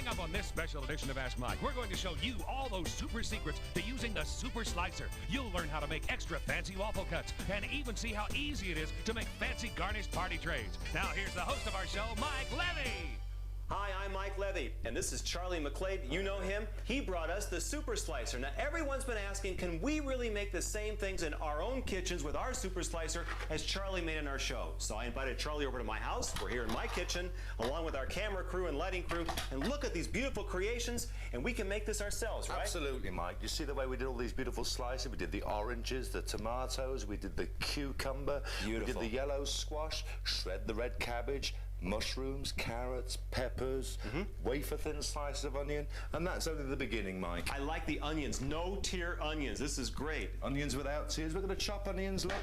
Coming up on this special edition of Ask Mike, we're going to show you all those super secrets to using the Super Slicer. You'll learn how to make extra fancy waffle cuts and even see how easy it is to make fancy garnished party trays. Now here's the host of our show, Mike Levey. Hi, I'm Mike Levey, and this is Charlie McGlade. You know him. He brought us the Super Slicer. Now, everyone's been asking, can we really make the same things in our own kitchens with our Super Slicer as Charlie made in our show? So I invited Charlie over to my house. We're here in my kitchen, along with our camera crew and lighting crew. And look at these beautiful creations, and we can make this ourselves, right? Absolutely, Mike. You see the way we did all these beautiful slices? We did the oranges, the tomatoes, we did the cucumber, Beautiful. we did the yellow squash, shred the red cabbage, mushrooms, carrots, peppers, wafer-thin slices of onion, and that's only the beginning, Mike. I like the onions. No-tear onions. This is great. Onions without tears. We're going to chop onions, look,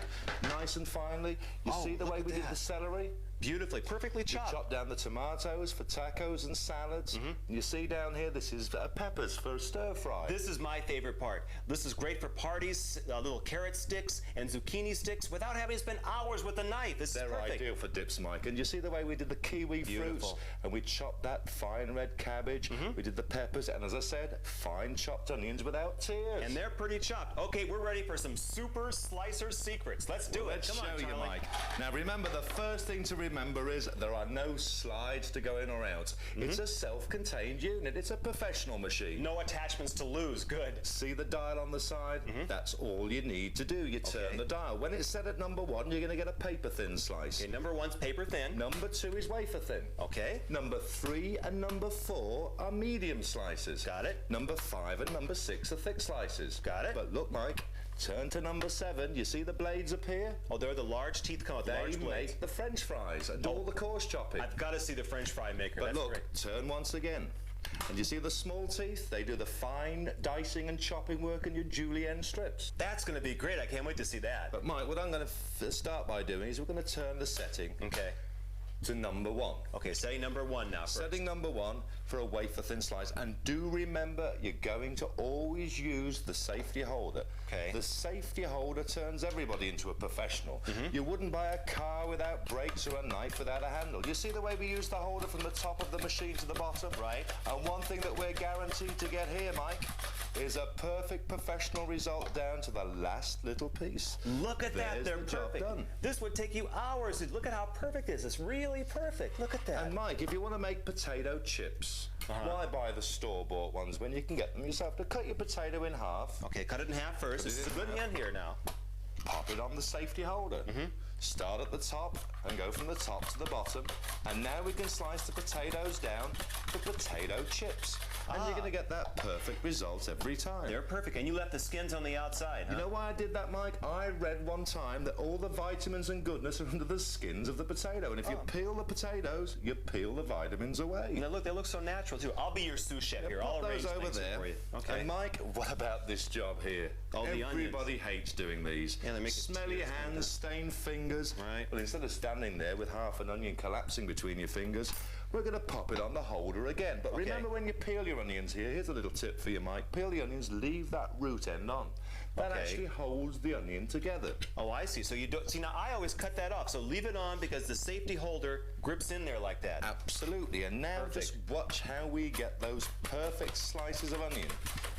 nice and finely. You see the way we did the celery? Beautifully, perfectly chopped. Chop down the tomatoes for tacos and salads. And you see down here, this is peppers for stir fry. This is my favorite part. This is great for parties, little carrot sticks and zucchini sticks without having to spend hours with a knife. This is perfect. They're ideal for dips, Mike. And you see the way we did the kiwi fruits? And we chopped that fine red cabbage. We did the peppers, and as I said, fine chopped onions without tears. And they're pretty chopped. Okay, we're ready for some Super Slicer secrets. Let's do it. Let's Come on, show you, Charlie. Mike. Now remember, the first thing to remember is there are no slides to go in or out. It's a self-contained unit. It's a professional machine. No attachments to lose. Good. See the dial on the side? That's all you need to do. You turn the dial. When it's set at number 1, you're going to get a paper-thin slice. Okay, number 1's paper thin. Number 2 is wafer-thin. Okay. Number 3 and number 4 are medium slices. Got it. Number 5 and number 6 are thick slices. Got it. But look, Mike, turn to number 7. You see the blades appear? Oh, they're the large teeth come with large They blades. make the French fries and all the coarse chopping. I've got to see the French fry maker. But That's look, great. turn once again. And you see the small teeth? They do the fine dicing and chopping work in your julienne strips. That's going to be great. I can't wait to see that. But Mike, what I'm going to start by doing is we're going to turn the setting to number 1. Okay, setting number 1 now first. Setting number 1 for a wafer-thin slice. And do remember, you're going to always use the safety holder. Okay. The safety holder turns everybody into a professional. You wouldn't buy a car without brakes or a knife without a handle. You see the way we use the holder from the top of the machine to the bottom? Right. And one thing that we're guaranteed to get here, Mike, is a perfect professional result down to the last little piece. Look at that. There's They're the job perfect. done. This would take you hours. Look at how perfect it is. It's really perfect. Look at that. And Mike, if you want to make potato chips, why buy the store-bought ones when you can get them yourself? To cut your potato in half. Okay, cut it in half first. This is a good end here now. Pop it on the safety holder. Start at the top and go from the top to the bottom. And now we can slice the potatoes down to potato chips. And you're going to get that perfect result every time. They're perfect. And you left the skins on the outside, huh? You know why I did that, Mike? I read one time that all the vitamins and goodness are under the skins of the potato. And if you peel the potatoes, you peel the vitamins away. Now look, they look so natural too. I'll be your sous chef here. Pop I'll arrange those over things there. for you. Okay. And Mike, what about this job here? Oh, the Everybody hates doing these. Yeah, they make it smelly tears, hands, stained fingers. Right. Well, instead of standing there with half an onion collapsing between your fingers, we're going to pop it on the holder again. But remember, when you peel your onions here, here's a little tip for you, Mike. Peel the onions, leave that root end on. That actually holds the onion together. Oh, I see. So you don't see, now I always cut that off. So leave it on because the safety holder grips in there like that. Absolutely. And now just watch how we get those perfect slices of onion.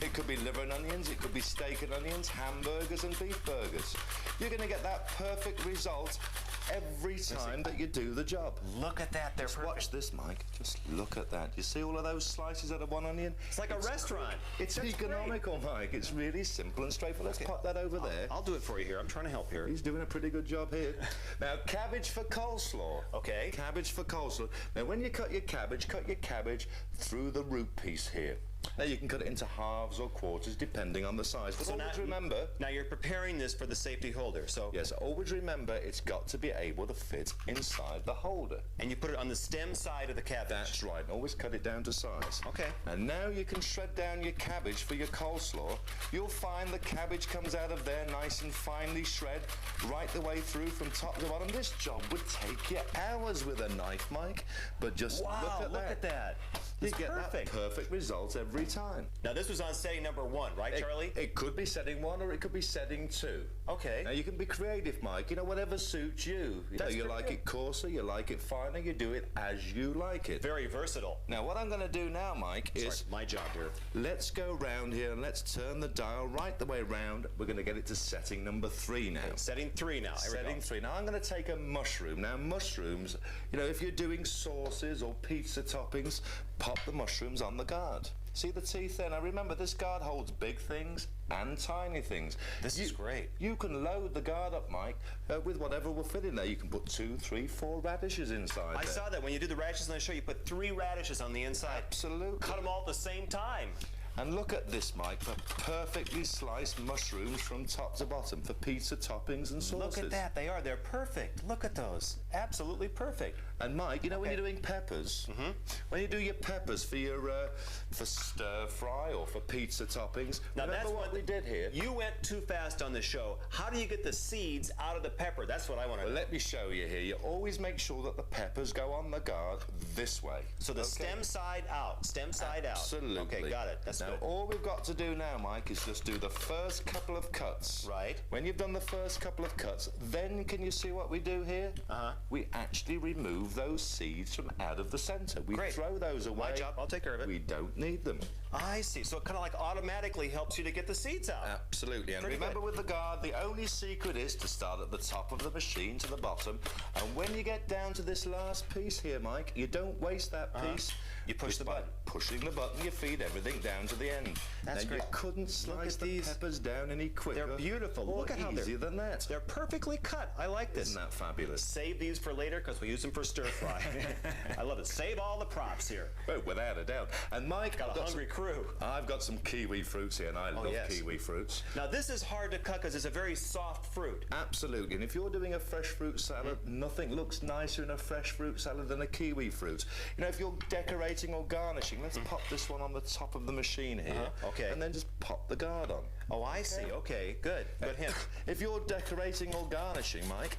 It could be liver and onions, it could be steak and onions, hamburgers and beef burgers. You're going to get that perfect result every time that you do the job. Look at that. They're perfect. Watch this, Mike. Just look at that. You see all of those slices out of one onion? It's like a restaurant. It's economical, Mike. It's really simple and straightforward. Let's pop that over there. I'll do it for you here. I'm trying to help here. He's doing a pretty good job here. Now, cabbage for coleslaw. Okay. Cabbage for coleslaw. Now, when you cut your cabbage through the root piece here. Now, you can cut it into halves or quarters, depending on the size. But always remember... Now, you're preparing this for the safety holder, so... Yes, always remember it's got to be able to fit inside the holder. And you put it on the stem side of the cabbage. That's right. And always cut it down to size. Okay. And now you can shred down your cabbage for your coleslaw. You'll find the cabbage comes out of there nice and finely shred right the way through from top to bottom. This job would take you hours with a knife, Mike. But just look at that. You get that perfect result every every time. Now this was on setting number 1, right, Charlie? It could be setting 1 or it could be setting 2. Okay. Now you can be creative, Mike. You know, whatever suits you. You know, you like it coarser, you like it finer, you do it as you like it. Very versatile. Now what I'm going to do now, Mike, is my job here. Let's go round here and let's turn the dial right the way round. We're going to get it to setting number 3 now. Setting 3 now. Setting 3. Now I'm going to take a mushroom. Now mushrooms, you know, if you're doing sauces or pizza toppings, pop the mushrooms on the guard. See the teeth there? Now remember, this guard holds big things and tiny things. This is great. You can load the guard up, Mike, with whatever will fit in there. You can put 2, 3, 4 radishes inside I saw that. When you do the radishes on the show, you put 3 radishes on the inside. Absolutely. Cut them all at the same time. And look at this, Mike, for perfectly sliced mushrooms from top to bottom for pizza toppings and sauces. Look at that. They're perfect. Look at those. Absolutely perfect. And Mike, you know when you're doing peppers, when you do your peppers for your for stir fry or for pizza toppings, now remember that's what we did here? You went too fast on the show. How do you get the seeds out of the pepper? That's what I want to know. Let me show you here. You always make sure that the peppers go on the guard this way. So the stem side out. Stem side out. Absolutely. Okay, got it. That's now, good. all we've got to do now, Mike, is just do the first couple of cuts. Right. When you've done the first couple of cuts, then can you see what we do here? We actually remove those seeds from out of the center. We throw those away. My job. I'll take care of it. We don't need them. I see. So it kind of like automatically helps you to get the seeds out. Absolutely. And Pretty remember good. with the guard, the only secret is to start at the top of the machine to the bottom. And when you get down to this last piece here, Mike, you don't waste that piece. You push the button. Pushing the button, you feed everything down to the end. That's now, great. You couldn't slice the peppers down any quicker. They're beautiful. Or Look at how easier than that. They're perfectly cut. I like this. Isn't that fabulous? Save these for later because we use them for stir fry. I love it. Save all the props here. Oh, without a doubt. And Mike, Got a hungry crew. I've got some kiwi fruits here, and I love kiwi fruits. Now this is hard to cut because it's a very soft fruit. Absolutely. And if you're doing a fresh fruit salad, nothing looks nicer in a fresh fruit salad than a kiwi fruit. You know, if you're decorating or garnishing, let's pop this one on the top of the machine here. Okay. And then just pop the guard on. Oh, I see. Okay, good. Good hint. If you're decorating or garnishing, Mike,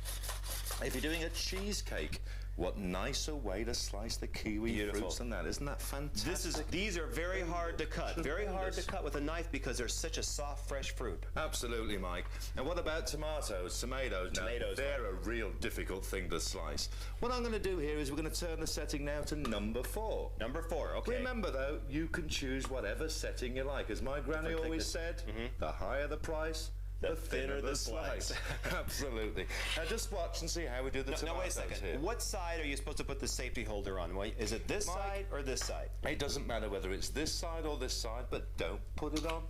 if you're doing a cheesecake, what nicer way to slice the kiwi fruits than that? Isn't that fantastic? These are very hard to cut. Very hard to cut with a knife because they're such a soft, fresh fruit. Absolutely, Mike. And what about tomatoes? Tomatoes. They're a real difficult thing to slice. What I'm going to do here is we're going to turn the setting now to number 4. Number 4, okay. Remember, though, you can choose whatever setting you like. As my granny always said, the higher the price, the thinner the slice. Absolutely. Now just watch and see how we do the tomatoes. Now wait a second. Here. What side are you supposed to put the safety holder on? Is it this side or this side? It doesn't matter whether it's this side or this side, but don't put it on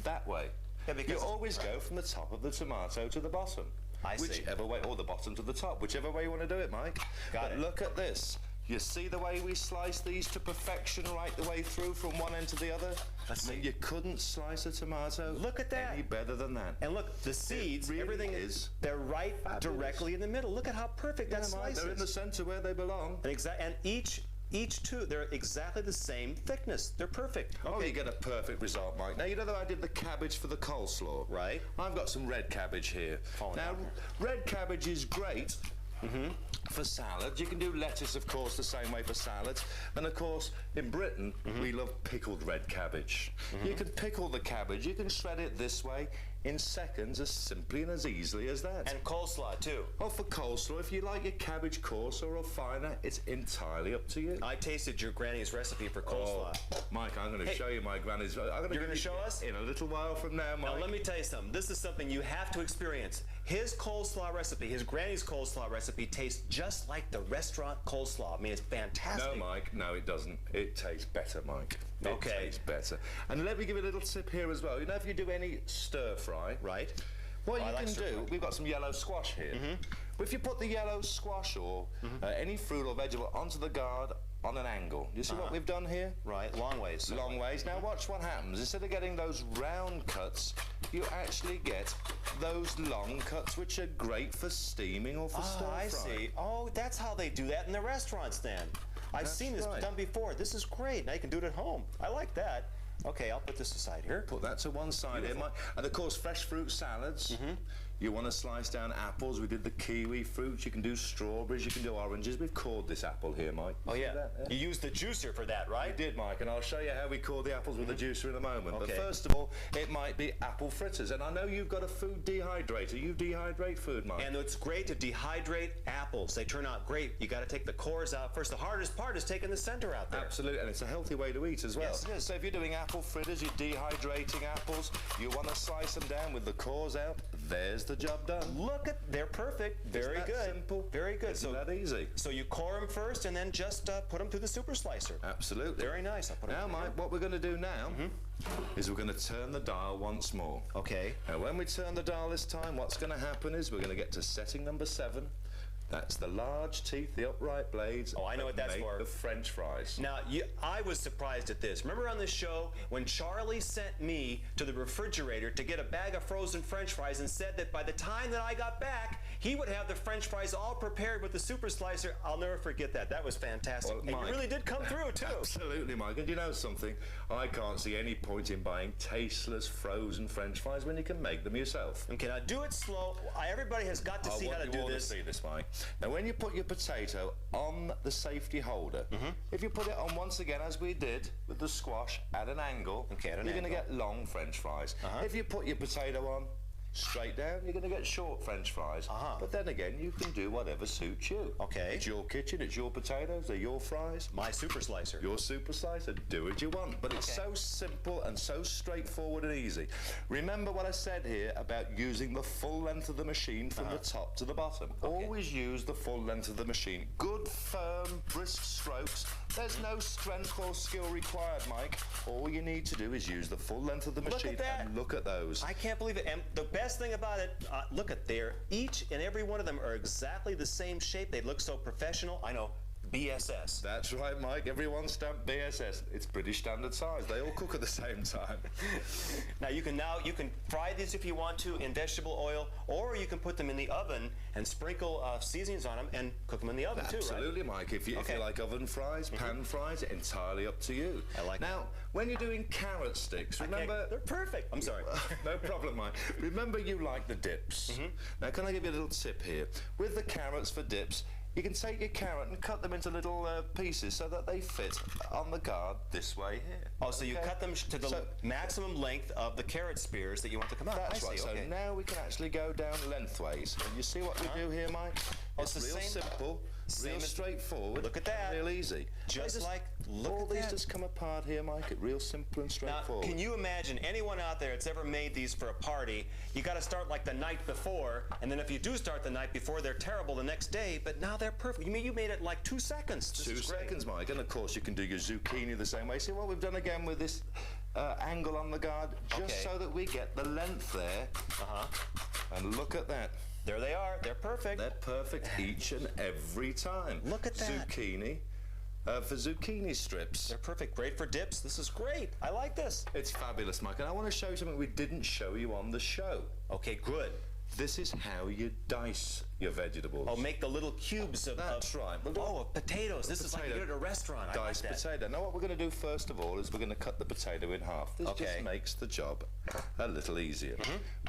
that way. Yeah, because you always go from the top of the tomato to the bottom. I see. Whichever way, or the bottom to the top, whichever way you want to do it, Mike. Got it. Look at this. You see the way we slice these to perfection right the way through from one end to the other? Let's see. You couldn't slice a tomato Look at that. any better than that. And look, the seeds, really everything is they're right fabulous. Directly in the middle. Look at how perfect that slice They're in the is. center where they belong. And each two, they're exactly the same thickness. They're perfect. Oh, you get a perfect result, Mike. Now, you know that I did the cabbage for the coleslaw? Right. I've got some red cabbage here. Now, red cabbage is great for salads. You can do lettuce, of course, the same way for salads. And, of course, in Britain, we love pickled red cabbage. You can pickle the cabbage. You can shred it this way in seconds, as simply and as easily as that. And coleslaw, too. Oh, for coleslaw, if you like your cabbage coarser or finer, it's entirely up to you. I tasted your granny's recipe for coleslaw. Oh, Mike, I'm going to show you my granny's. You're going to show us? In a little while from now, Mike. Now, let me tell you something. This is something you have to experience. His coleslaw recipe, his granny's coleslaw recipe, tastes just like the restaurant coleslaw. I mean, it's fantastic. No, Mike, no, it doesn't. It tastes better, Mike. It tastes better. And let me give you a little tip here as well. You know, if you do any stir fry, right? What you can do, we've got some yellow squash here. If you put the yellow squash or any fruit or vegetable onto the guard on an angle, you see what we've done here? Right, long ways. Long ways. Now watch what happens. Instead of getting those round cuts, you actually get those long cuts, which are great for steaming or for stir fry. I see. Oh, that's how they do that in the restaurants then. I've seen this done before. This is great. Now you can do it at home. I like that. Okay, I'll put this aside here. Put that to one side here, Mike. And of course, fresh fruit salads. You want to slice down apples, we did the kiwi fruits, you can do strawberries, you can do oranges. We've cored this apple here, Mike. Oh, yeah. You used the juicer for that, right? I did, Mike, and I'll show you how we core the apples with the juicer in a moment. Okay. But first of all, it might be apple fritters. And I know you've got a food dehydrator. You dehydrate food, Mike. And it's great to dehydrate apples. They turn out great. You got to take the cores out first. The hardest part is taking the center out there. Absolutely, and it's a healthy way to eat as well. Yes, it is. So if you're doing apple fritters, you're dehydrating apples, you want to slice them down with the cores out, there's the job done. Look at, they're perfect. Very Isn't that good. simple? Very good. Isn't that easy? So you core them first and then just put them through the super slicer. Absolutely. Very nice. I'll put 'em Now, in Mike, here. what we're going to do now is we're going to turn the dial once more. Okay. Now, when we turn the dial this time, what's going to happen is we're going to get to setting number 7. That's the large teeth, the upright blades. Oh, I know what that's make for. The French fries. Now, I was surprised at this. Remember on the show when Charlie sent me to the refrigerator to get a bag of frozen French fries and said that by the time that I got back, he would have the French fries all prepared with the super slicer? I'll never forget that. That was fantastic. Well, and Mike, you really did come through, too. Absolutely, Mike. And you know something? I can't see any point in buying tasteless frozen French fries when you can make them yourself. Okay, now do it slow. Everybody has got to see how to do this. See this, Mike. Now, when you put your potato on the safety holder, if you put it on once again, as we did with the squash, at an angle, Okay, at an you're going to angle. get long French fries. If you put your potato on straight down, you're going to get short French fries. But then again, you can do whatever suits you. Okay. It's your kitchen, it's your potatoes, they're your fries. My super slicer. Your super slicer, do what you want. But it's so simple and so straightforward and easy. Remember what I said here about using the full length of the machine from the top to the bottom. Always use the full length of the machine. Good, firm, brisk strokes. There's no strength or skill required, Mike. All you need to do is use the full length of the machine. Look at that. And look at those. I can't believe it. And the best thing about it, look at there. Each and every one of them are exactly the same shape. They look so professional. I know. BSS. That's right, Mike. Everyone's stamped BSS. It's British Standard Size. They all cook at the same time. Now you can fry these if you want to in vegetable oil, or you can put them in the oven and sprinkle seasonings on them and cook them in the oven too, right? Absolutely, Mike. If you like oven fries, pan fries, entirely up to you. I like Now, when you're doing carrot sticks, remember... They're perfect. I'm sorry. No problem, Mike. Remember you like the dips. Now, can I give you a little tip here? With the carrots for dips, you can take your carrot and cut them into little pieces so that they fit on the guard this way here. Oh, so you cut them to the maximum length of the carrot spears that you want to come out. That's right. So now we can actually go down lengthways. And you see what we do here, Mike? It's the real same- simple, real straightforward. Look at that. Real easy. All these just come apart here, Mike. It's real simple and Now, straightforward. can you imagine anyone out there that's ever made these for a party? You got to start like the night before, and then if you do start the night before, they're terrible the next day. But now they're perfect. You mean you made it like 2 seconds? This 2 is great. seconds, Mike. And of course, you can do your zucchini the same way. See what we've done again with this angle on the guard, just so that we get the length there. And look at that. There they are. They're perfect. They're perfect each and every time. Look at that. Zucchini. For zucchini strips. They're perfect. Great for dips. This is great. I like this. It's fabulous, Mike. And I want to show you something we didn't show you on the show. Okay, good. This is how you dice your vegetables. Oh, make the little cubes of... That's right. of potatoes. This is like you do at a restaurant. Diced I like that. potato. Now, what we're going to do first of all is we're going to cut the potato in half. This just makes the job a little easier.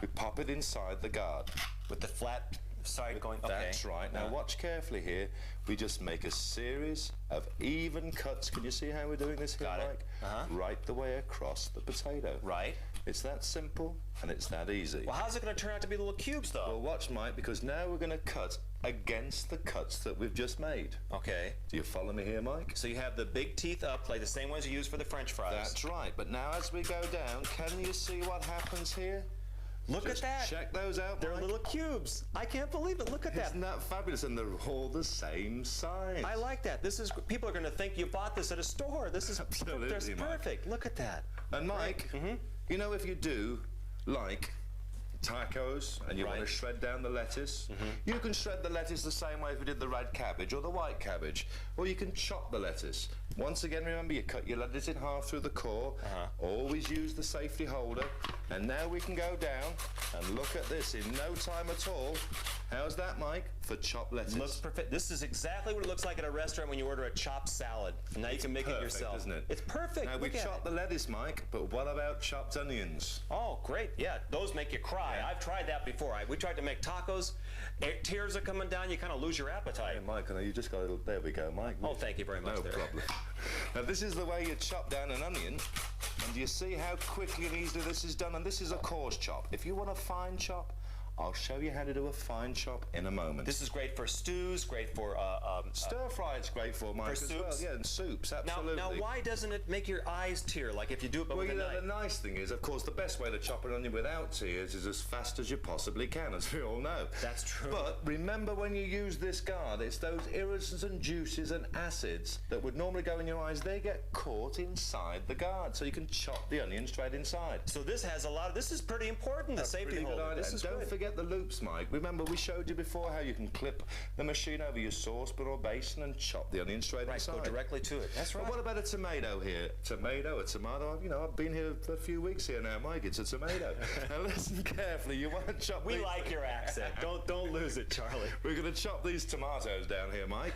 We pop it inside the guard. With the flat side going... Okay. That's right. Now, watch carefully here. We just make a series of even cuts. Can you see how we're doing this here, Mike? Right the way across the potato. Right. It's that simple and it's that easy. Well, how's it going to turn out to be little cubes, though? Well, watch, Mike, because now we're going to cut against the cuts that we've just made. Okay. Do you follow me here, Mike? So you have the big teeth up, like the same ones you use for the French fries. That's right. But now as we go down, can you see what happens here? Look at that. Check those out, They're Mike. little cubes. I can't believe it. Look at that. Isn't that fabulous? And they're all the same size. I like that. This is... People are going to think you bought this at a store. This is... Absolutely, That's Mike. perfect. Look at that. And Mike, you know, if you do like tacos and you want to shred down the lettuce, you can shred the lettuce the same way as we did the red cabbage or the white cabbage, or you can chop the lettuce. Once again, remember, you cut your lettuce in half through the core. Always use the safety holder. And now we can go down and look at this in no time at all. How's that, Mike, for chopped lettuce? Looks perfect. This is exactly what it looks like at a restaurant when you order a chopped salad. And now you can make it yourself. Isn't it? It's perfect. Now, we chopped the lettuce, Mike, but what about chopped onions? Oh, great. Yeah, those make you cry. try. I've tried that before. We tried to make tacos. Tears are coming down. You kind of lose your appetite. Hey, Mike, you just got a little... There we go, Mike. Oh, thank you very much. No there. problem. Now, this is the way you chop down an onion. And do you see how quickly and easily this is done? And this is a coarse chop. If you want a fine chop, I'll show you how to do a fine chop in a moment. This is great for stews, great for... Stir fry it's great for, Mike, as well. Yeah, and soups, absolutely. Now, why doesn't it make your eyes tear, like if you do it with a knife? The nice thing is, of course, the best way to chop an onion without tears is as fast as you possibly can, as we all know. That's true. But remember, when you use this guard, it's those irritants and juices and acids that would normally go in your eyes, they get caught inside the guard, so you can chop the onion straight inside. So this has a lot of... This is pretty important, the safety holder. This is don't good. Forget the loops, Mike. Remember, we showed you before how you can clip the machine over your saucepan or basin and chop the onion straight inside. Right, go directly to it. That's right. But what about a tomato here? A tomato. You know, I've been here for a few weeks here now, Mike. It's a tomato. Now listen carefully. You want to chop. We like your accent. Don't lose it, Charlie. We're going to chop these tomatoes down here, Mike.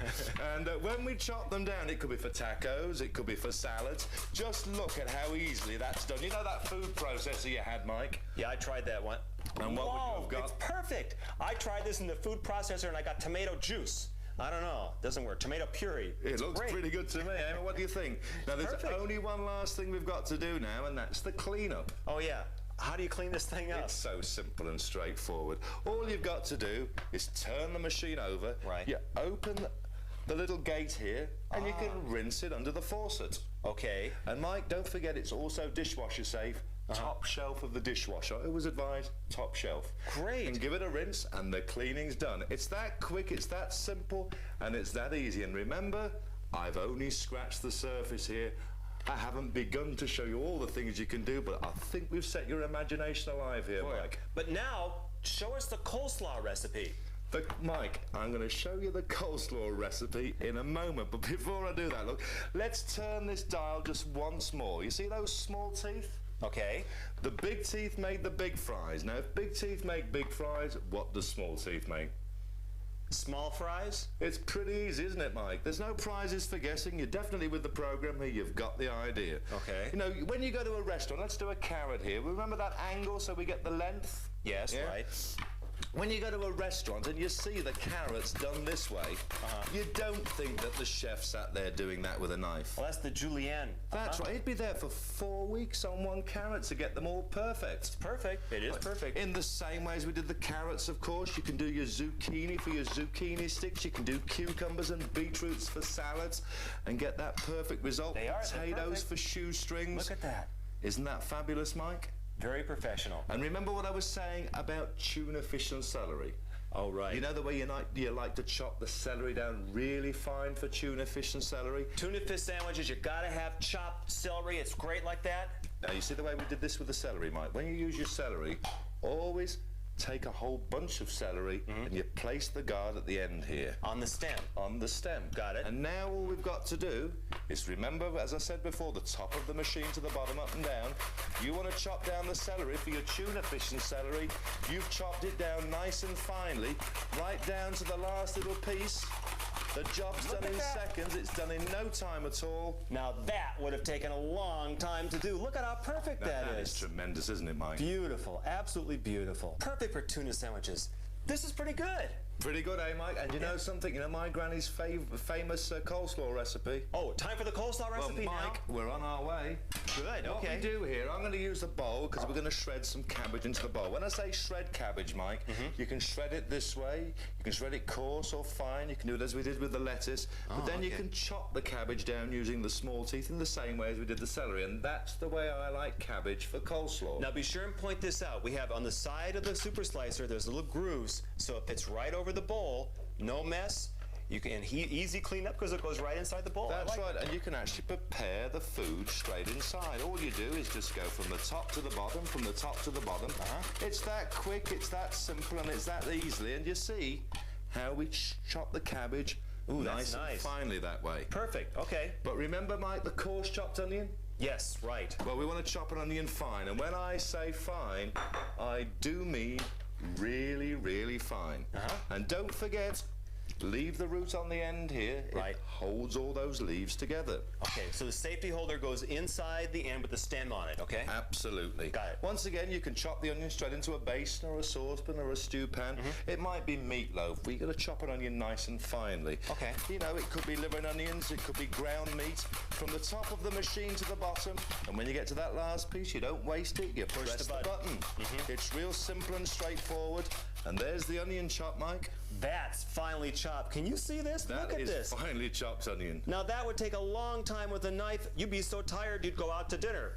And when we chop them down, it could be for tacos, it could be for salads. Just look at how easily that's done. You know that food processor you had, Mike? Yeah, I tried that one. And what would you have got? It's perfect. I tried this in the food processor and I got tomato juice. I don't know. It doesn't work. Tomato puree. It looks pretty good to me. Emma, what do you think? Now, there's only one last thing we've got to do now, and that's the cleanup. Oh, yeah. How do you clean this thing up? It's so simple and straightforward. All you've got to do is turn the machine over. Right. You open the little gate here, and you can rinse it under the faucet. Okay. And Mike, don't forget it's also dishwasher safe. Top shelf of the dishwasher. I always advise top shelf. Great. And give it a rinse and the cleaning's done. It's that quick, it's that simple, and it's that easy. And remember, I've only scratched the surface here. I haven't begun to show you all the things you can do, but I think we've set your imagination alive here, Mike. But now, show us the coleslaw recipe. Mike, I'm going to show you the coleslaw recipe in a moment, but before I do that, look, let's turn this dial just once more. You see those small teeth? Okay. The big teeth made the big fries. Now, if big teeth make big fries, what does small teeth make? Small fries? It's pretty easy, isn't it, Mike? There's no prizes for guessing. You're definitely with the program here. You've got the idea. Okay. You know, when you go to a restaurant, let's do a carrot here. Remember that angle so we get the length? Yes, right. When you go to a restaurant and you see the carrots done this way, you don't think that the chef sat there doing that with a knife. Well, that's the julienne. That's right. He'd be there for 4 weeks on one carrot to get them all perfect. It's perfect. It is perfect. In the same way as we did the carrots, of course, you can do your zucchini for your zucchini sticks. You can do cucumbers and beetroots for salads and get that perfect result. They are. Potatoes for shoestrings. Look at that. Isn't that fabulous, Mike? Very professional. And remember what I was saying about tuna, fish and celery? Oh, right. You know the way you like to chop the celery down really fine for tuna, fish and celery? Tuna fish sandwiches, you gotta have chopped celery. It's great like that. Now, you see the way we did this with the celery, Mike? When you use your celery, always take a whole bunch of celery and you place the guard at the end here. On the stem. On the stem. Got it. And now all we've got to do is remember, as I said before, the top of the machine to the bottom, up and down. You want to chop down the celery for your tuna, fish and celery. You've chopped it down nice and finely, right down to the last little piece. The job's done in seconds. It's done in no time at all. Now that would have taken a long time to do. Look at how perfect that is. That is tremendous, isn't it, Mike? Beautiful. Absolutely beautiful. Perfect for tuna sandwiches. This is pretty good. Pretty good, eh, Mike? And you know something? You know my granny's famous coleslaw recipe? Oh, time for the coleslaw recipe well, Mike, now? We're on our way. Good, What okay. we do here, I'm going to use a bowl because we're going to shred some cabbage into the bowl. When I say shred cabbage, Mike, you can shred it this way. You can shred it coarse or fine. You can do it as we did with the lettuce. But then you can chop the cabbage down using the small teeth in the same way as we did the celery. And that's the way I like cabbage for coleslaw. Now be sure and point this out. We have on the side of the super slicer, there's little grooves, so it fits right over the bowl. No mess. You can easy clean up because it goes right inside the bowl. That's right, and you can actually prepare the food straight inside. All you do is just go from the top to the bottom, from the top to the bottom. It's that quick, it's that simple, and it's that easily. And you see how we chop the cabbage nice and finely that way. Perfect, okay. But remember, Mike, the coarse chopped onion? Yes, right. Well, we want to chop an onion fine, and when I say fine, I do mean really, really fine. And don't forget, Leave the root on the end here. Right. It holds all those leaves together. Okay, so the safety holder goes inside the end with the stem on it, okay? Absolutely. Got it. Once again, you can chop the onion straight into a basin or a saucepan or a stew pan. It might be meatloaf. We're going to chop an onion nice and finely. Okay. You know, it could be liver and onions, it could be ground meat. From the top of the machine to the bottom, and when you get to that last piece, you don't waste it, you push the button. It's real simple and straightforward. And there's the onion chop, Mike. That's finely chopped. Can you see this? Look at this. That is finely chopped onion. Now that would take a long time with a knife. You'd be so tired you'd go out to dinner.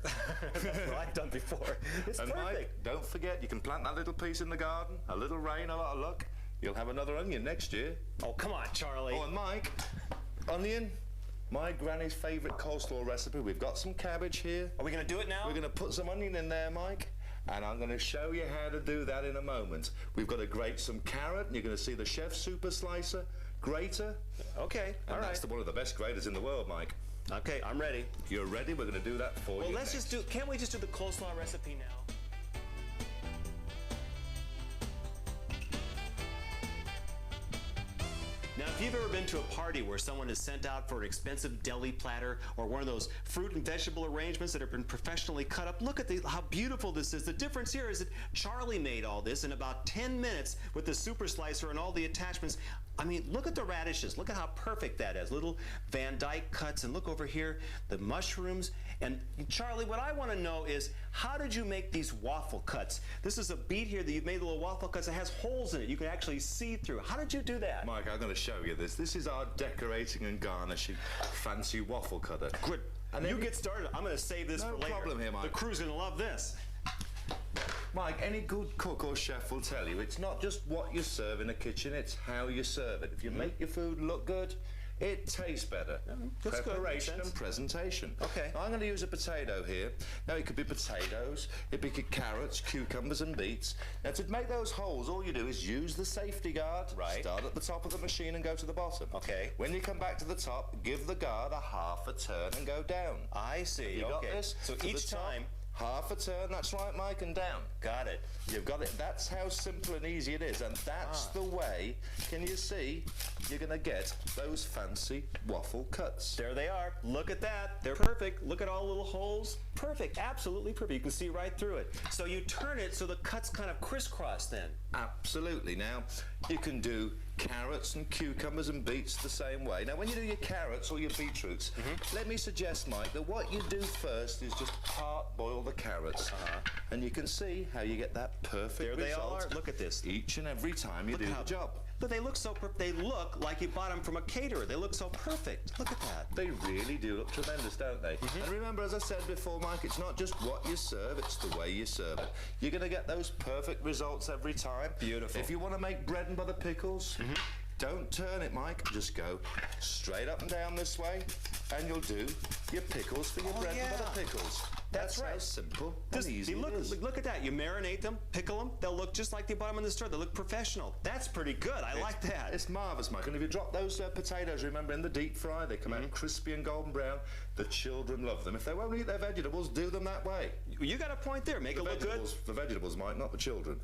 That's what I've done before. It's And perfect. Mike, don't forget, you can plant that little piece in the garden. A little rain, a lot of luck. You'll have another onion next year. Oh, come on, Charlie. Oh, and Mike, onion, my granny's favourite coleslaw recipe. We've got some cabbage here. Are we going to do it now? We're going to put some onion in there, Mike. And I'm going to show you how to do that in a moment. We've got to grate some carrot. And you're going to see the chef's super slicer grater. Okay, all And right. that's one of the best graters in the world, Mike. Okay, I'm ready. If you're ready, we're going to do that for you. Well, let's next. just do, can't we just do the coleslaw recipe now? Now, if you've ever been to a party where someone is sent out for an expensive deli platter or one of those fruit and vegetable arrangements that have been professionally cut up, look at how beautiful this is. The difference here is that Charlie made all this in about 10 minutes with the super slicer and all the attachments. I mean, look at the radishes. Look at how perfect that is. Little Van Dyke cuts, and look over here, the mushrooms. And Charlie, what I want to know is, how did you make these waffle cuts? This is a beet here that you've made little waffle cuts that has holes in it. You can actually see through. How did you do that? Mike, I'm going to show you this. This is our decorating and garnishing fancy waffle cutter. Good. And You get started. I'm going to save this No for later. problem here, Mike. The crew's going to love this. Mike, any good cook or chef will tell you it's not just what you serve in a kitchen, it's how you serve it. If you make your food look good, it tastes better. That's good. Preparation Makes and sense. presentation. Okay. Now, I'm going to use a potato here. Now, it could be potatoes, it could be carrots, cucumbers and beets. Now, to make those holes, all you do is use the safety guard. Right. Start at the top of the machine and go to the bottom. Okay. When you come back to the top, give the guard a half a turn and go down. I see. You got Okay. this? So To the each top, time. half a turn, that's right, Mike, and down. Got it. You've got it. That's how simple and easy it is, and that's the way, can you see, you're going to get those fancy waffle cuts. There they are. Look at that. They're perfect. Look at all the little holes. Perfect. Absolutely perfect. You can see right through it. So you turn it so the cuts kind of crisscross then. Absolutely. Now, you can do carrots and cucumbers and beets the same way. Now, when you do your carrots or your beetroots, let me suggest, Mike, that what you do first is just part-boil the carrots. And you can see how you get that perfect There they result are. Look at this. each and every time you do the job. But they look so perfect. They look like you bought them from a caterer. They look so perfect. Look at that. They really do look tremendous, don't they? And remember, as I said before, Mike, it's not just what you serve, it's the way you serve it. You're going to get those perfect results every time. Beautiful. If you want to make bread and butter pickles, don't turn it, Mike. Just go straight up and down this way, and you'll do your pickles for your bread and butter pickles. That's right. How simple and easy look, it is. look at that. You marinate them, pickle them. They'll look just like they bought them in the store. They look professional. That's pretty good. I like that. It's marvellous, Mike. And if you drop those potatoes, remember, in the deep fry, they come out crispy and golden brown. The children love them. If they won't eat their vegetables, do them that way. You got a point there. Make it look good. The vegetables, Mike, not the children.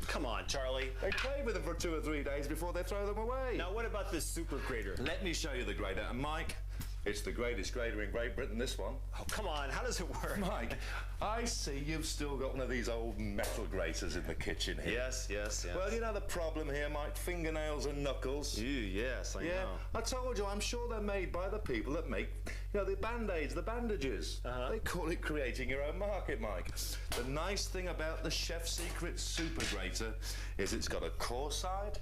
Come on, Charlie. They play with them for 2 or 3 days before they throw them away. Now, what about this super grater? Let me show you the grater. And Mike, it's the greatest grater in Great Britain, this one. Oh, come on. How does it work? Mike, I see you've still got one of these old metal graters in the kitchen here. Yes. Well, you know the problem here, Mike? Fingernails and knuckles. Yes, I Yeah, know. I told you, I'm sure they're made by the people that make, the Band-Aids, the bandages. They call it creating your own market, Mike. The nice thing about the Chef Secret Super Grater is it's got a coarse side,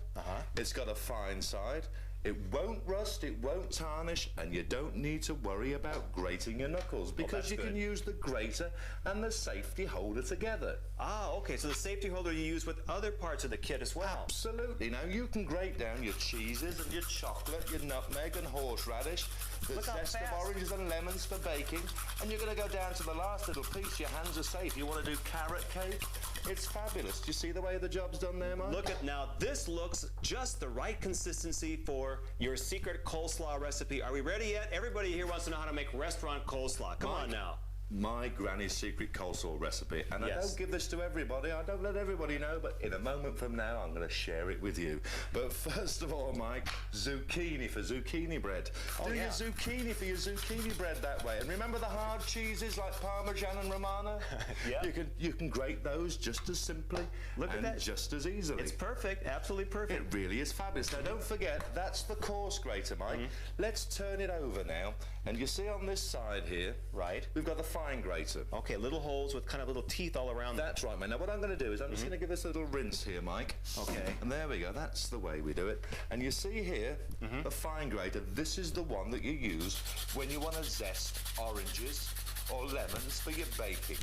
it's got a fine side, it won't rust, it won't tarnish, and you don't need to worry about grating your knuckles because you can use the grater and the safety holder together. Ah, okay. So the safety holder you use with other parts of the kit as well. Absolutely. Now, you can grate down your cheeses and your chocolate, your nutmeg and horseradish, the Look how zest of fast. oranges and lemons for baking, and you're going to go down to the last little piece. Your hands are safe. You want to do carrot cake? It's fabulous. Do you see the way the job's done there, Mike? Look at now. This looks just the right consistency for your secret coleslaw recipe. Are we ready yet? Everybody here wants to know how to make restaurant coleslaw. Come on now. my granny's secret coleslaw recipe, and Yes. I don't give this to everybody. I don't let everybody know, but in a moment from now, I'm going to share it with you. But first of all, Mike, zucchini for zucchini bread. Do your zucchini for your zucchini bread that way. And remember the hard cheeses like Parmesan and Romano? Yeah. You can grate those just as simply and just as easily. It's perfect, absolutely perfect. It really is fabulous. Now, don't forget, that's the coarse grater, Mike. Let's turn it over now. And you see on this side here, Right. we've got the fine grater. Okay, little holes with kind of little teeth all around them. That's right, man. Now, what I'm going to do is I'm just going to give this a little rinse here, Mike. Okay. And there we go. That's the way we do it. And you see here, the fine grater, this is the one that you use when you want to zest oranges or lemons for your baking.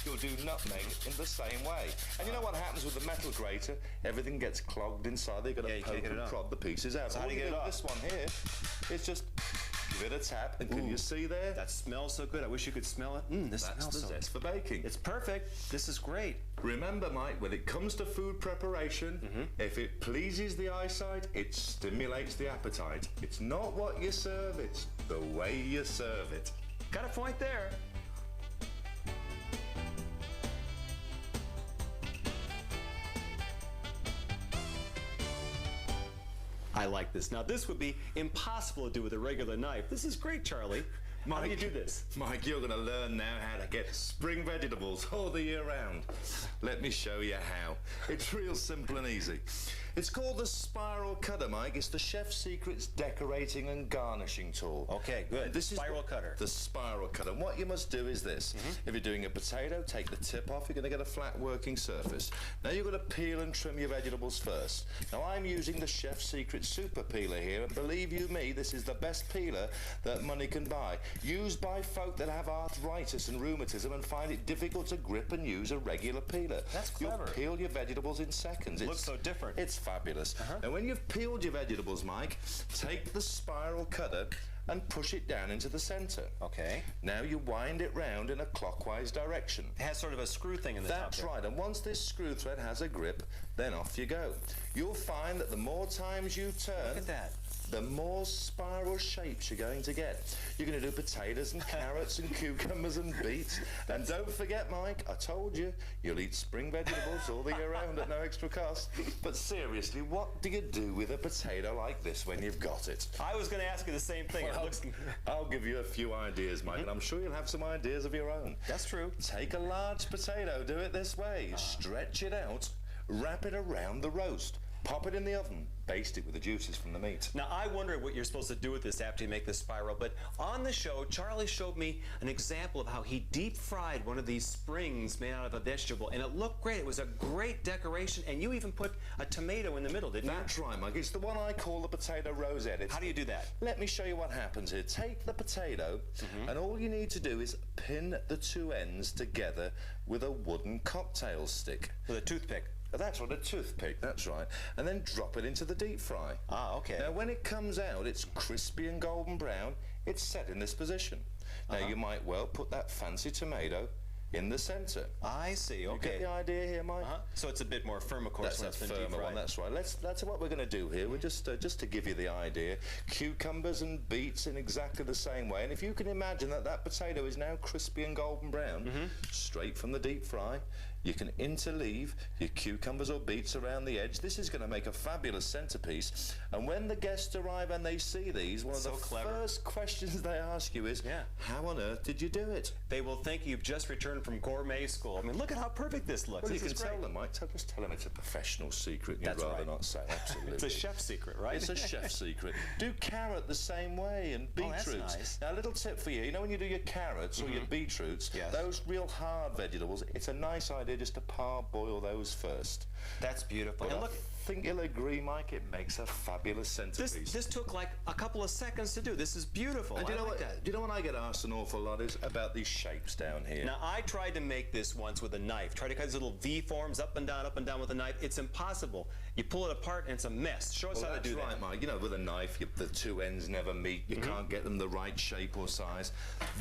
You'll do nutmeg in the same way. And you know what happens with the metal grater? Everything gets clogged inside. You've got to poke and prod the pieces out. So how do you get it off? This one here is just give it a tap. And can you see there? That smells so good. I wish you could smell it. This That's smells the so good. zest for baking. It's perfect. This is great. Remember, Mike, when it comes to food preparation, if it pleases the eyesight, it stimulates the appetite. It's not what you serve, it's the way you serve it. Got a point there. I like this. Now, this would be impossible to do with a regular knife. This is great, Charlie. How do you do this? Mike, you're going to learn now how to get spring vegetables all the year round. Let me show you how. It's real simple and easy. It's called the spiral cutter, Mike. It's the chef's secrets decorating and garnishing tool. Okay, good. This is Spiral cutter. The spiral cutter. And what you must do is this. If you're doing a potato, take the tip off. You're going to get a flat working surface. Now you've got to peel and trim your vegetables first. Now I'm using the chef's secret super peeler here, and believe you me, this is the best peeler that money can buy. Used by folk that have arthritis and rheumatism and find it difficult to grip and use a regular peeler. That's clever. You'll peel your vegetables in seconds. It looks so different. It's fabulous. Now when you've peeled your vegetables, Mike, take the spiral cutter and push it down into the center. Okay. Now you wind it round in a clockwise direction. It has sort of a screw thing in the top. That's right, and once this screw thread has a grip, then off you go. You'll find that the more times you turn, Look at that. the more spiral shapes you're going to get. You're going to do potatoes and carrots and cucumbers and beets. And don't forget, Mike, I told you, you'll eat spring vegetables all the year round at no extra cost. But seriously, what do you do with a potato like this when you've got it? I was going to ask you the same thing. Well, I'll give you a few ideas, Mike, and I'm sure you'll have some ideas of your own. That's true. Take a large potato, do it this way. Stretch it out, wrap it around the roast. Pop it in the oven, baste it with the juices from the meat. Now, I wonder what you're supposed to do with this after you make this spiral, but on the show, Charlie showed me an example of how he deep fried one of these springs made out of a vegetable, and it looked great. It was a great decoration, and you even put a tomato in the middle, didn't you? That's right, Mike. It's the one I call the potato rosette. How do you do that? Let me show you what happens here. Take the potato, and all you need to do is pin the two ends together with a wooden cocktail stick. With a toothpick. That's right, a toothpick, that's right. And then drop it into the deep fry. Ah, okay. Now, when it comes out, it's crispy and golden brown. It's set in this position. Now, you might well put that fancy tomato in the centre. I see, okay. You get the idea here, Mike? So it's a bit more firm, of course, when it's That's been a deep firmer fried. one, that's right. That's what we're going to do here. We're just to give you the idea. Cucumbers and beets in exactly the same way. And if you can imagine that potato is now crispy and golden brown, straight from the deep fry, you can interleave your cucumbers or beets around the edge. This is going to make a fabulous centerpiece. And when the guests arrive and they see these, one of the first questions they ask you is, how on earth did you do it? They will think you've just returned from gourmet school. I mean, look at how perfect this looks. Well, This you is can great. tell them, Mike. Just tell them it's a professional secret. You'd That's rather right. not say, absolutely. It's a chef's secret, right? It's a chef's secret. Do carrot the same way and beetroots. Oh, that's nice. Now, a little tip for you. You know when you do your carrots or your beetroots, those real hard vegetables, it's a nice idea just to parboil those first. That's beautiful. But And look, I think you'll agree, Mike, it makes a fabulous centerpiece. this took like a couple of seconds to do. This is beautiful. And do you know I like what? that. Do you know what I get asked an awful lot is about these shapes down here? Now, I tried to make this once with a knife. Tried to cut these little V forms up and down with a knife. It's impossible. You pull it apart and it's a mess. Show us how to do that. That's right, Mike. You know, with a knife, the two ends never meet. You can't get them the right shape or size.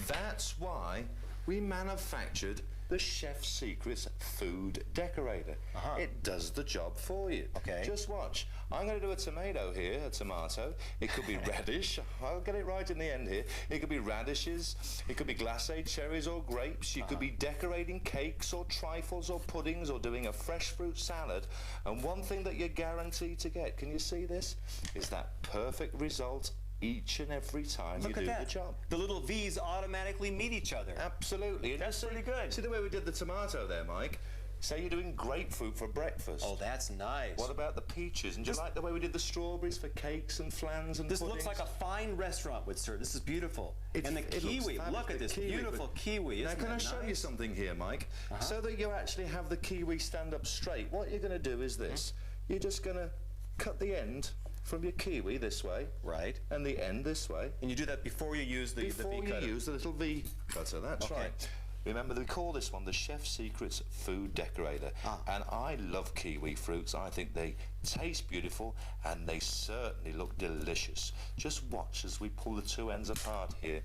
That's why we manufactured the Chef's Secrets Food Decorator. It does the job for you. Okay. Just watch. I'm going to do a tomato here, a tomato. It could be radish. I'll get it right in the end here. It could be radishes. It could be glacé cherries or grapes. You could be decorating cakes or trifles or puddings or doing a fresh fruit salad. And one thing that you're guaranteed to get, can you see this, is that perfect result each and every time you do the job. The little V's automatically meet each other. Absolutely. And That's pretty good. See the way we did the tomato there, Mike? Say you're doing grapefruit for breakfast. Oh, that's nice. What about the peaches? And do you like the way we did the strawberries for cakes and flans and This puddings? looks like a fine restaurant would serve. This is beautiful. And the kiwi, look at this beautiful kiwi. Now, can I show you something here, Mike? So that you actually have the kiwi stand up straight, what you're going to do is this. You're just going to cut the end from your kiwi this way. Right. And the end this way. And you do that before you use the V cutter. Before you use the little V cutter, that's right. Remember, we call this one the Chef's Secrets Food Decorator. And I love kiwi fruits. I think they taste beautiful and they certainly look delicious. Just watch as we pull the two ends apart here.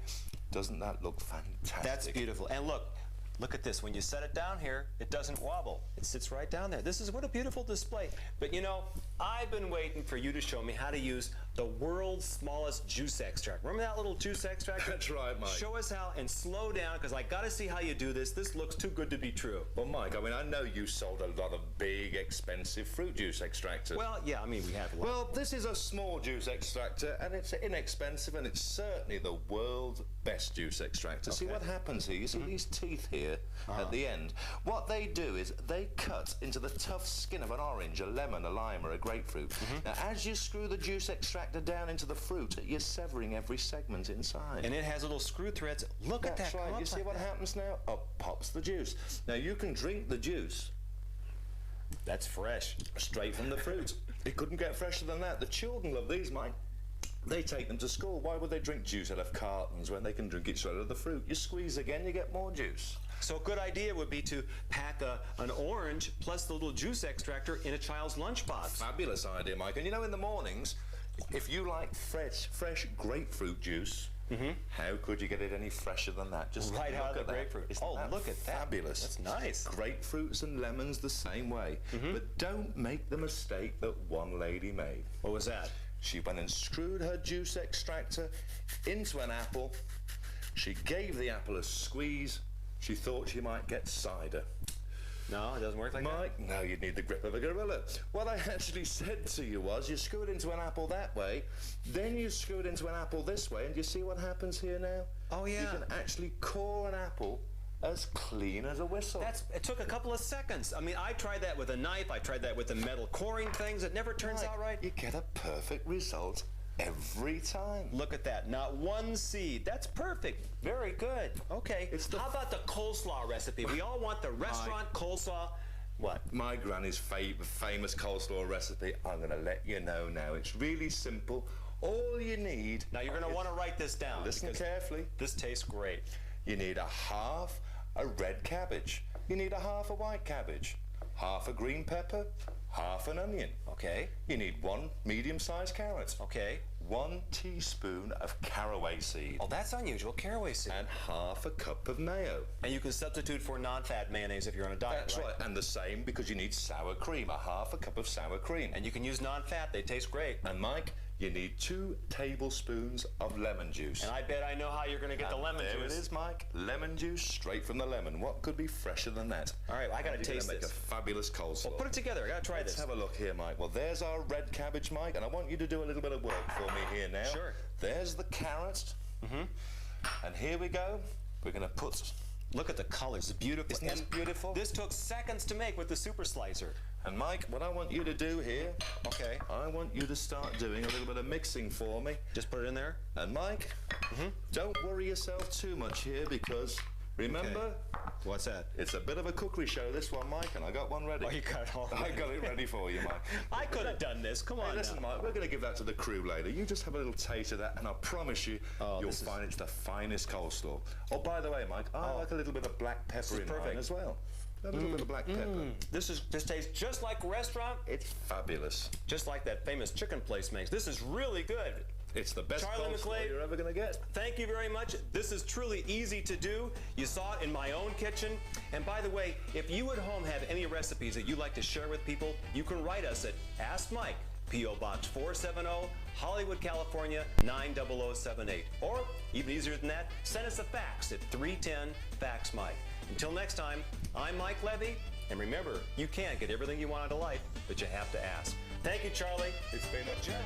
Doesn't that look fantastic? That's beautiful. And look at this. When you set it down here, it doesn't wobble. It sits right down there. This is what a beautiful display. But you know, I've been waiting for you to show me how to use the world's smallest juice extract. Remember that little juice extractor? That's right, Mike. Show us how, and slow down, because I got to see how you do this. This looks too good to be true. Well, Mike, I mean, I know you sold a lot of big, expensive fruit juice extractors. Well, yeah, I mean, we have a lot. Well, this is a small juice extractor, and it's inexpensive, and it's certainly the world's best juice extractor. See what happens here? You see these teeth here at the end? What they do is they cut into the tough skin of an orange, a lemon, a lime, or a grapefruit. Now, as you screw the juice extractor down into the fruit, you're severing every segment inside. And it has little screw threads. Look at that. That's right. You see what happens now? Up pops the juice. Now, you can drink the juice. That's fresh. Straight from the fruit. It couldn't get fresher than that. The children love these, Mike. They take them to school. Why would they drink juice out of cartons when they can drink it straight out of the fruit? You squeeze again, you get more juice. So a good idea would be to pack an orange plus the little juice extractor in a child's lunchbox. Fabulous idea, Mike. And you know, in the mornings, if you like fresh grapefruit juice, how could you get it any fresher than that? Just right out of the grapefruit. Look at that. Fabulous. That's nice. Grapefruits and lemons the same way. But don't make the mistake that one lady made. What was that? She went and screwed her juice extractor into an apple. She gave the apple a squeeze. She thought she might get cider. No, it doesn't work like that? Mike, no, you'd need the grip of a gorilla. What I actually said to you was, you screw it into an apple that way, then you screw it into an apple this way, and you see what happens here now? Oh, yeah. You can actually core an apple as clean as a whistle. It took a couple of seconds. I mean, I tried that with a knife. I tried that with the metal coring things. It never turns out right. You get a perfect result every time. Look at that. Not one seed. That's perfect. Very good. Okay. How about the coleslaw recipe? We all want the restaurant coleslaw. What? My granny's famous coleslaw recipe. I'm going to let you know now. It's really simple. All you need... Now, you're going to want to write this down. Listen carefully. This tastes great. You need half a red cabbage. You need half a white cabbage. Half a green pepper. Half an onion. Okay. You need 1 medium-sized carrot. Okay. 1 teaspoon of caraway seed. Oh, that's unusual. Caraway seed. And half a cup of mayo. And you can substitute for non-fat mayonnaise if you're on a diet, That's right. And the same because you need sour cream. Half a cup of sour cream. And you can use non-fat. They taste great. And Mike, you need 2 tablespoons of lemon juice. And I bet I know how you're going to get the lemon juice. There it is, Mike. Lemon juice straight from the lemon. What could be fresher than that? All right, I got to taste make this. A fabulous coleslaw. Well, put it together. I got to try this. Let's have a look here, Mike. Well, there's our red cabbage, Mike, and I want you to do a little bit of work for me here now. Sure. There's the carrot. And here we go. We're going to put... Look at the colors. It's beautiful. Isn't this beautiful? This took seconds to make with the super slicer. And Mike, what I want you to do here, I want you to start doing a little bit of mixing for me. Just put it in there. And Mike, don't worry yourself too much here because remember, what's that? It's a bit of a cookery show, this one, Mike, and I got one ready. Oh, you got it all I got it ready for you, Mike. I could have done this. Come on. Hey, listen, Mike, we're going to give that to the crew later. You just have a little taste of that, and I promise you, you'll find it's the finest coleslaw. Oh, by the way, Mike, I like a little bit of black pepper in mine as well. A little bit of black pepper. This tastes just like a restaurant. It's fabulous. Just like that famous chicken place makes. This is really good. It's the best Charlie coleslaw McGlade, you're ever going to get. thank you very much. This is truly easy to do. You saw it in my own kitchen. And by the way, if you at home have any recipes that you'd like to share with people, you can write us at Ask Mike, P.O. Box 470, Hollywood, California 90078. Or, even easier than that, send us a fax at 310-FAX-MIKE. Until next time, I'm Mike Levey, and remember, you can't get everything you want out of life, but you have to ask. Thank you, Charlie. It's been a pleasure.